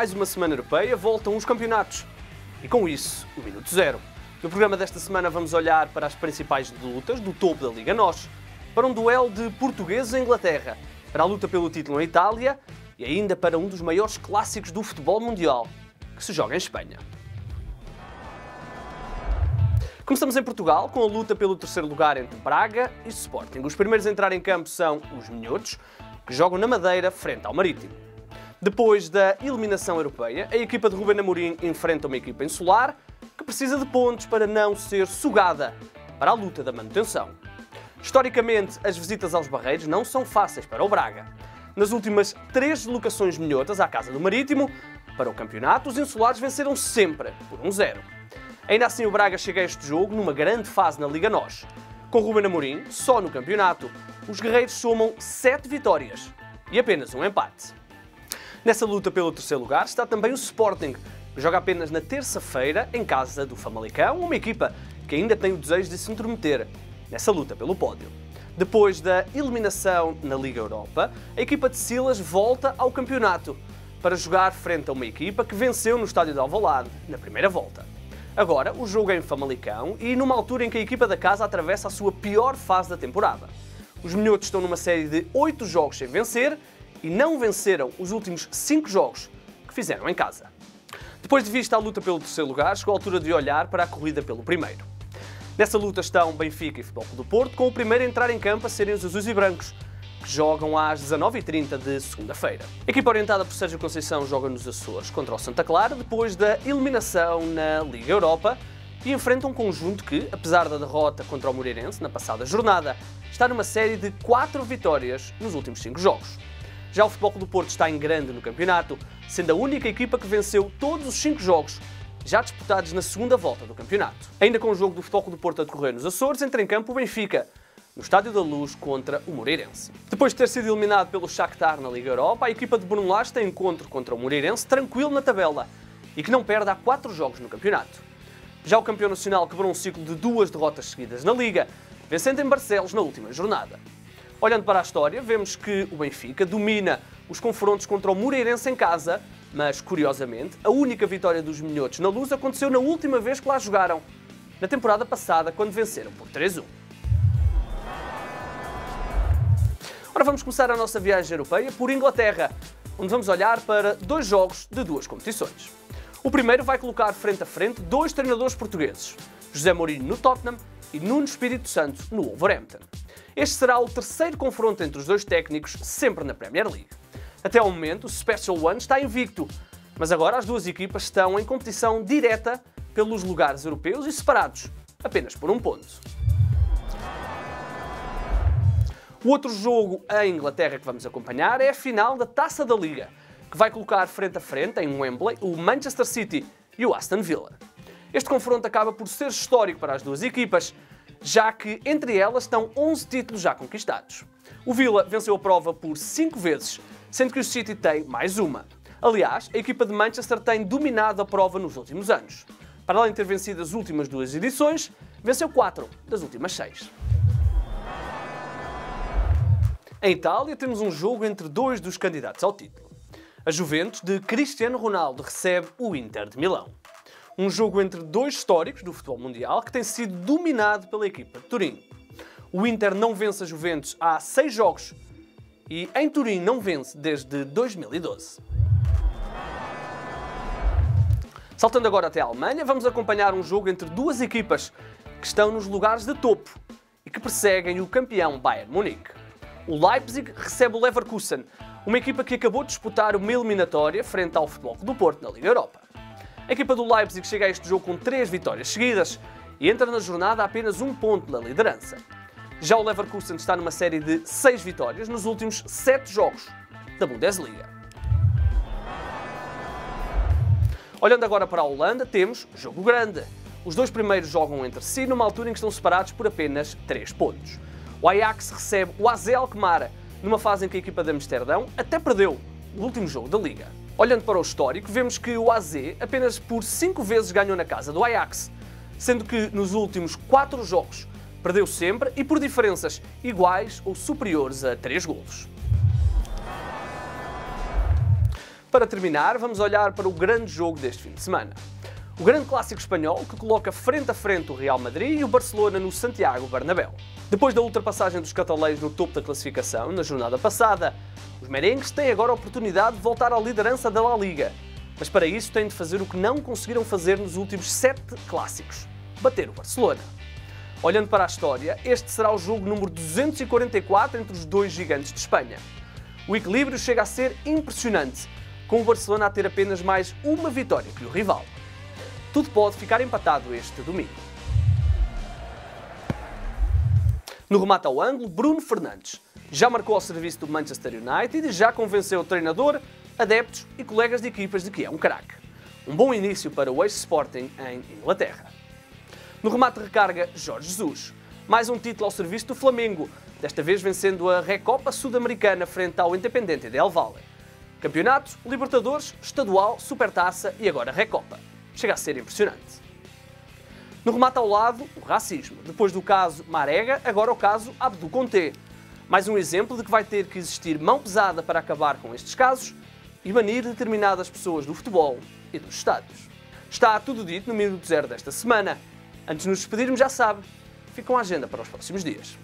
mais uma semana europeia, voltam os campeonatos. E com isso, o Minuto Zero. No programa desta semana vamos olhar para as principais lutas do topo da Liga NOS, para um duelo de portugueses em Inglaterra, para a luta pelo título em Itália e ainda para um dos maiores clássicos do futebol mundial, que se joga em Espanha. Começamos em Portugal, com a luta pelo terceiro lugar entre Braga e Sporting. Os primeiros a entrar em campo são os minhotos, que jogam na Madeira frente ao Marítimo. Depois da eliminação europeia, a equipa de Ruben Amorim enfrenta uma equipa insular que precisa de pontos para não ser sugada para a luta da manutenção. Historicamente, as visitas aos Barreiros não são fáceis para o Braga. Nas últimas 3 deslocações minhotas à casa do Marítimo, para o campeonato, os insulares venceram sempre por 1-0. Ainda assim, o Braga chega a este jogo numa grande fase na Liga NOS. Com Ruben Amorim, só no campeonato, os guerreiros somam 7 vitórias e apenas um empate. Nessa luta pelo terceiro lugar está também o Sporting, que joga apenas na terça-feira em casa do Famalicão, uma equipa que ainda tem o desejo de se intrometer nessa luta pelo pódio. Depois da eliminação na Liga Europa, a equipa de Silas volta ao campeonato para jogar frente a uma equipa que venceu no estádio de Alvalade na primeira volta. Agora, o jogo é em Famalicão e numa altura em que a equipa da casa atravessa a sua pior fase da temporada. Os minhotos estão numa série de 8 jogos sem vencer e não venceram os últimos 5 jogos que fizeram em casa. Depois de vista a luta pelo terceiro lugar, chegou a altura de olhar para a corrida pelo primeiro. Nessa luta estão Benfica e Futebol Clube do Porto, com o primeiro a entrar em campo a serem os azuis e brancos, que jogam às 19h30 de segunda-feira. A equipa orientada por Sérgio Conceição joga nos Açores contra o Santa Clara, depois da eliminação na Liga Europa, e enfrenta um conjunto que, apesar da derrota contra o Moreirense na passada jornada, está numa série de 4 vitórias nos últimos 5 jogos. Já o Futebol Clube do Porto está em grande no campeonato, sendo a única equipa que venceu todos os 5 jogos já disputados na segunda volta do campeonato. Ainda com o jogo do Futebol Clube do Porto a decorrer nos Açores, entra em campo o Benfica, no Estádio da Luz contra o Moreirense. Depois de ter sido eliminado pelo Shakhtar na Liga Europa, a equipa de Bruno Lage tem encontro contra o Moreirense tranquilo na tabela e que não perde há 4 jogos no campeonato. Já o campeão nacional quebrou um ciclo de 2 derrotas seguidas na Liga, vencendo em Barcelos na última jornada. Olhando para a história, vemos que o Benfica domina os confrontos contra o Moreirense em casa, mas, curiosamente, a única vitória dos minhotos na Luz aconteceu na última vez que lá jogaram, na temporada passada, quando venceram por 3-1. Ora, vamos começar a nossa viagem europeia por Inglaterra, onde vamos olhar para 2 jogos de 2 competições. O primeiro vai colocar frente a frente 2 treinadores portugueses, José Mourinho no Tottenham e Nuno Espírito Santo no Wolverhampton. Este será o terceiro confronto entre os 2 técnicos, sempre na Premier League. Até ao momento, o Special One está invicto, mas agora as 2 equipas estão em competição direta pelos lugares europeus e separados apenas por 1 ponto. O outro jogo em Inglaterra que vamos acompanhar é a final da Taça da Liga, que vai colocar frente a frente, em Wembley, o Manchester City e o Aston Villa. Este confronto acaba por ser histórico para as 2 equipas, já que entre elas estão 11 títulos já conquistados. O Villa venceu a prova por 5 vezes, sendo que o City tem mais uma. Aliás, a equipa de Manchester tem dominado a prova nos últimos anos. Para além de ter vencido as últimas 2 edições, venceu 4 das últimas 6. Em Itália, temos um jogo entre 2 dos candidatos ao título. A Juventus de Cristiano Ronaldo recebe o Inter de Milão. Um jogo entre 2 históricos do futebol mundial que tem sido dominado pela equipa de Turim. O Inter não vence a Juventus há 6 jogos e em Turim não vence desde 2012. Saltando agora até a Alemanha, vamos acompanhar um jogo entre 2 equipas que estão nos lugares de topo e que perseguem o campeão Bayern Munique. O Leipzig recebe o Leverkusen, uma equipa que acabou de disputar uma eliminatória frente ao Futebol Clube do Porto na Liga Europa. A equipa do Leipzig chega a este jogo com 3 vitórias seguidas e entra na jornada a apenas 1 ponto na liderança. Já o Leverkusen está numa série de 6 vitórias nos últimos 7 jogos da Bundesliga. Olhando agora para a Holanda, temos jogo grande. Os 2 primeiros jogam entre si numa altura em que estão separados por apenas 3 pontos. O Ajax recebe o AZ Alkmaar, numa fase em que a equipa de Amsterdão até perdeu o último jogo da Liga. Olhando para o histórico, vemos que o AZ apenas por 5 vezes ganhou na casa do Ajax, sendo que nos últimos 4 jogos perdeu sempre e por diferenças iguais ou superiores a 3 golos. Para terminar, vamos olhar para o grande jogo deste fim de semana. O grande clássico espanhol que coloca frente a frente o Real Madrid e o Barcelona no Santiago Bernabéu. Depois da ultrapassagem dos catalães no topo da classificação, na jornada passada, os merengues têm agora a oportunidade de voltar à liderança da La Liga. Mas para isso têm de fazer o que não conseguiram fazer nos últimos 7 clássicos: bater o Barcelona. Olhando para a história, este será o jogo número 244 entre os dois gigantes de Espanha. O equilíbrio chega a ser impressionante, com o Barcelona a ter apenas mais uma vitória que o rival. Tudo pode ficar empatado este domingo. No remate ao ângulo, Bruno Fernandes já marcou ao serviço do Manchester United e já convenceu o treinador, adeptos e colegas de equipas de que é um craque. Um bom início para o ex-Sporting em Inglaterra. No remate de recarga, Jorge Jesus. Mais um título ao serviço do Flamengo, desta vez vencendo a Recopa Sudamericana frente ao Independiente del Valle. Campeonato, Libertadores, Estadual, Supertaça e agora Recopa. Chega a ser impressionante. No remate ao lado, o racismo. Depois do caso Marega, agora o caso Abdul Conté. Mais um exemplo de que vai ter que existir mão pesada para acabar com estes casos e banir determinadas pessoas do futebol e dos estádios. Está tudo dito no Minuto Zero desta semana. Antes de nos despedirmos, já sabe, fica com a agenda para os próximos dias.